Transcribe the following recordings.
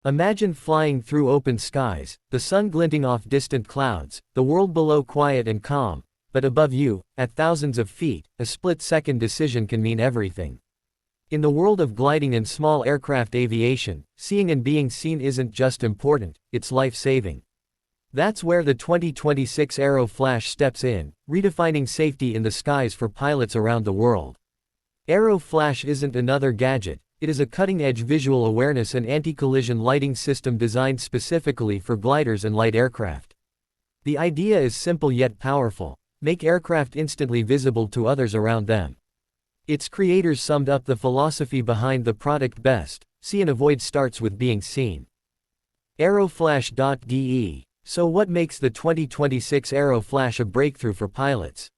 Imagine flying through open skies, the sun glinting off distant clouds, the world below quiet and calm, but above you, at thousands of feet, a split-second decision can mean everything. In the world of gliding and small aircraft aviation, seeing and being seen isn't just important, it's life-saving. That's where the 2026 AeroFlash steps in, redefining safety in the skies for pilots around the world. AeroFlash isn't another gadget, it is a cutting-edge visual awareness and anti-collision lighting system designed specifically for gliders and light aircraft. The idea is simple yet powerful: make aircraft instantly visible to others around them. Its creators summed up the philosophy behind the product best: see and avoid starts with being seen. AeroFlash.de. So what makes the 2026 AeroFlash a breakthrough for pilots?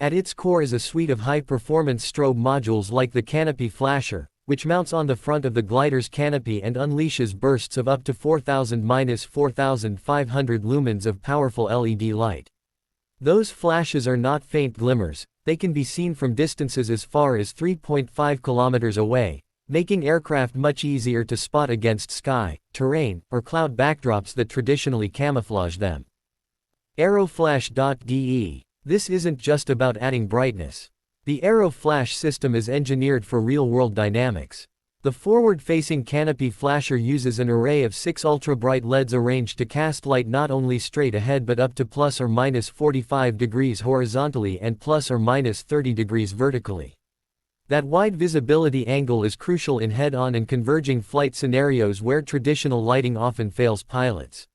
At its core is a suite of high-performance strobe modules like the canopy flasher, which mounts on the front of the glider's canopy and unleashes bursts of up to 4,000–4,500 lumens of powerful LED light. Those flashes are not faint glimmers, they can be seen from distances as far as 3.5 kilometers away, making aircraft much easier to spot against sky, terrain, or cloud backdrops that traditionally camouflage them. AeroFlash.de. This isn't just about adding brightness. The AeroFlash system is engineered for real-world dynamics. The forward-facing canopy flasher uses an array of 6 ultra-bright LEDs arranged to cast light not only straight ahead but up to plus or minus 45 degrees horizontally and plus or minus 30 degrees vertically. That wide visibility angle is crucial in head-on and converging flight scenarios where traditional lighting often fails pilots.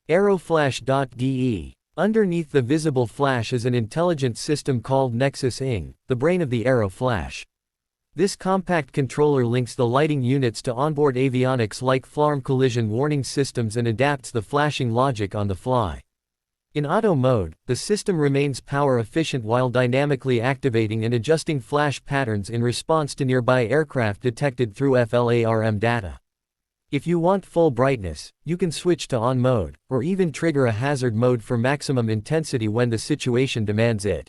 AeroFlash.de. Underneath the visible flash is an intelligent system called Nexus Ing, the brain of the AeroFlash. This compact controller links the lighting units to onboard avionics like FLARM collision warning systems and adapts the flashing logic on the fly. In auto mode, the system remains power efficient while dynamically activating and adjusting flash patterns in response to nearby aircraft detected through FLARM data. If you want full brightness, you can switch to on mode, or even trigger a hazard mode for maximum intensity when the situation demands it.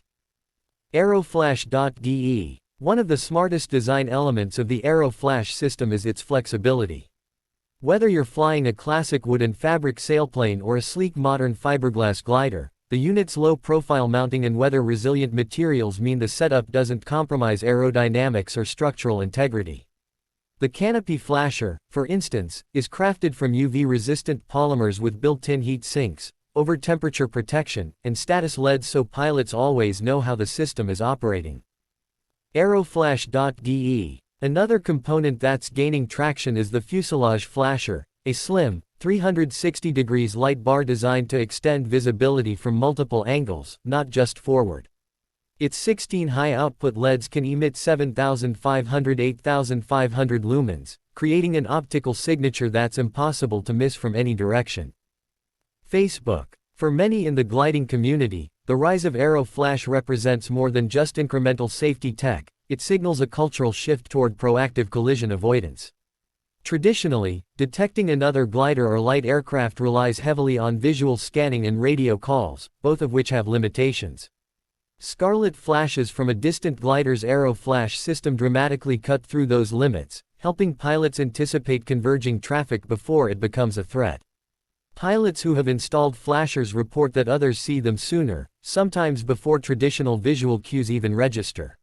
AeroFlash.de. One of the smartest design elements of the AeroFlash system is its flexibility. Whether you're flying a classic wood and fabric sailplane or a sleek modern fiberglass glider, the unit's low-profile mounting and weather-resilient materials mean the setup doesn't compromise aerodynamics or structural integrity. The canopy flasher, for instance, is crafted from UV-resistant polymers with built-in heat sinks, over-temperature protection, and status LEDs so pilots always know how the system is operating. AeroFlash.de. Another component that's gaining traction is the fuselage flasher, a slim, 360 degrees light bar designed to extend visibility from multiple angles, not just forward. Its 16 high-output LEDs can emit 7,500–8,500 lumens, creating an optical signature that's impossible to miss from any direction. Facebook. For many in the gliding community, the rise of AeroFlash represents more than just incremental safety tech, it signals a cultural shift toward proactive collision avoidance. Traditionally, detecting another glider or light aircraft relies heavily on visual scanning and radio calls, both of which have limitations. Scarlet flashes from a distant glider's AeroFlash system dramatically cut through those limits, helping pilots anticipate converging traffic before it becomes a threat. Pilots who have installed flashers report that others see them sooner, sometimes before traditional visual cues even register.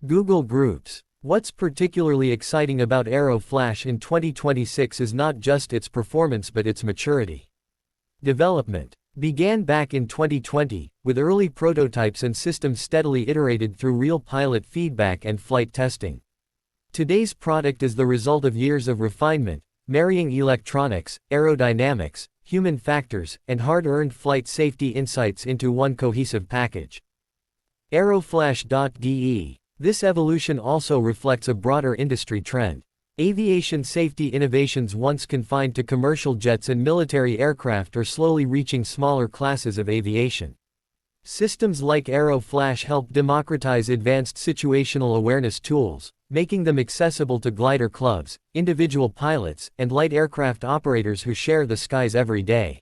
Google Groups. What's particularly exciting about AeroFlash in 2026 is not just its performance but its maturity. Development began back in 2020, with early prototypes and systems steadily iterated through real pilot feedback and flight testing. Today's product is the result of years of refinement, marrying electronics, aerodynamics, human factors, and hard-earned flight safety insights into one cohesive package. AeroFlash.de. This evolution also reflects a broader industry trend. Aviation safety innovations once confined to commercial jets and military aircraft are slowly reaching smaller classes of aviation. Systems like AeroFlash help democratize advanced situational awareness tools, making them accessible to glider clubs, individual pilots, and light aircraft operators who share the skies every day.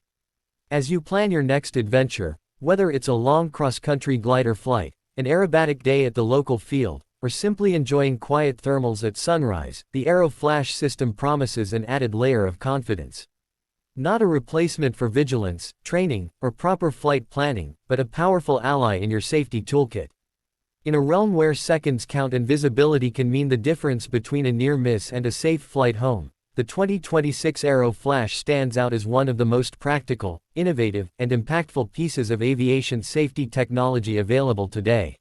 As you plan your next adventure, whether it's a long cross-country glider flight, an aerobatic day at the local field, or simply enjoying quiet thermals at sunrise, the AeroFlash system promises an added layer of confidence. Not a replacement for vigilance, training, or proper flight planning, but a powerful ally in your safety toolkit. In a realm where seconds count and visibility can mean the difference between a near miss and a safe flight home, the 2026 AeroFlash stands out as one of the most practical, innovative, and impactful pieces of aviation safety technology available today.